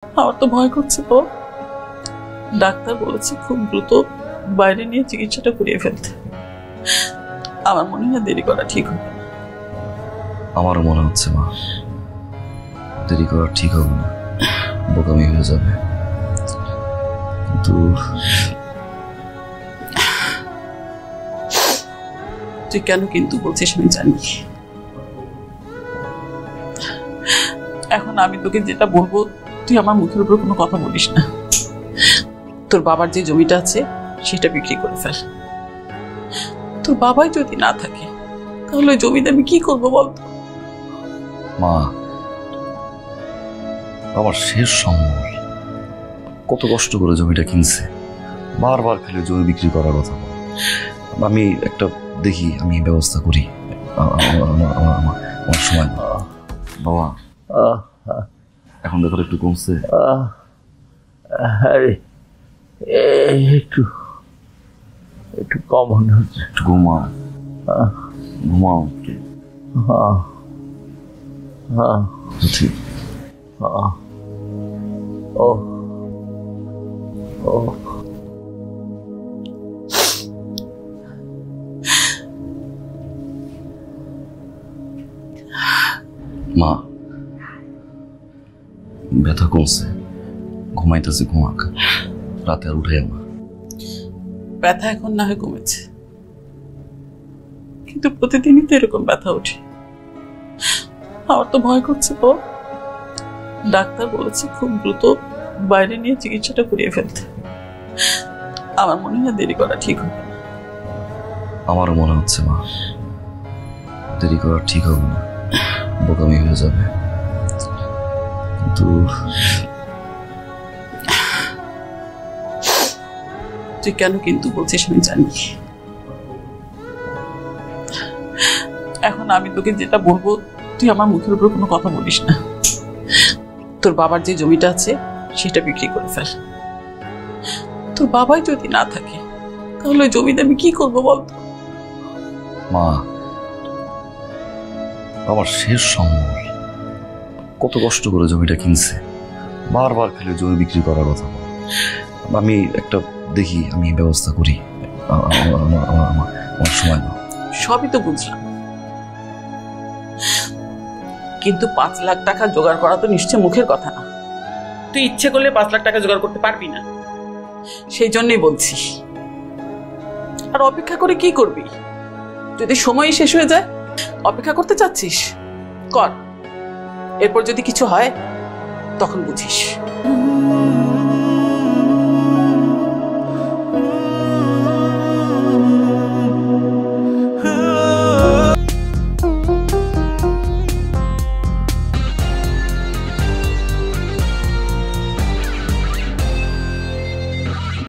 আমার তো ভয় করছে তো। ডাক্তার বলেছে খুব দ্রুত বাইরে নিয়ে চিকিৎসাটা করিয়ে ফেলতে। আমার মনে হয় দেরি করা ঠিক হবে না। আমারও মনে হচ্ছে মা, দেরি করা ঠিক হবে না, বোকামি হয়ে যাবে। কিন্তু তুই কেন কিন্তু বলছিস আমি জানি। এখন আমি তোকে যেটা বলবো তুই আমার মুখের উপর কোনো কথা বলিস না। তোর বাবার যে জমিটা আছে সেটা বিক্রি করে ফেল। তোর বাবাই যদি না থাকে তাহলে জমিতে আমি কি করবো বলতো? মা, আমার শেষ সম্বল, কত কষ্ট করে জমিটা কিনছে, বারবার খালি জমি বিক্রি করার কথা। আমি একটা দেখি, আমি ব্যবস্থা করি। আমার সময় বাবা এখন দেখো একটু কমছে। একটু একটু কম মনে হচ্ছে। একটু ঘুমাও, ঘুমাও একটু। ঠিক। ও ও মা, ব্যথা কমছে, ঘুমাইতেছে, ঘুমাক, রাতে আর উঠে না। ব্যথা এখন না হয় কমেছে, কিন্তু প্রতিদিনই তো এরকম ব্যথা ওঠে। আমার তো ভয় করছে তো। ডাক্তার বলেছে খুব দ্রুত বাইরে নিয়ে চিকিৎসাটা করিয়ে ফেলতে। আমার মনে হয় দেরি করা ঠিক হবে না। আমারও মনে হচ্ছে মা, দেরি করা ঠিক হবে না, বোকামি হয়ে যাবে। কিন্তু তুই কেন কিন্তু বলছিস আমি জানি। এখন আমি তোকে যেটা বলবো তুই আমার মুখের উপর কোনো কথা বলিস না। তোর বাবার যে জমিটা আছে সেটা বিক্রি করে ফেল। তোর বাবাই যদি না থাকে তাহলে জমিতে আমি কি করবো বলতো? মা, আমার শেষ সম্বল, কত কষ্ট করে জমিটা কিনছে, বারবার খালি জমি বিক্রি করার কথা। আমি একটা দেখি, আমি ব্যবস্থা করি। আমার সময় না। সবই তো বুঝলাম, কিন্তু 5 লাখ টাকা জোগাড় করা তো নিশ্চয় মুখের কথা না। তুই ইচ্ছে করলে 5 লাখ টাকা জোগাড় করতে পারবি না, সেই জন্যই বলছি। আর অপেক্ষা করে কি করবি? যদি সময় শেষ হয়ে যায়, অপেক্ষা করতে চাচ্ছিস কর, এরপর যদি কিছু হয় তখন বুঝিস।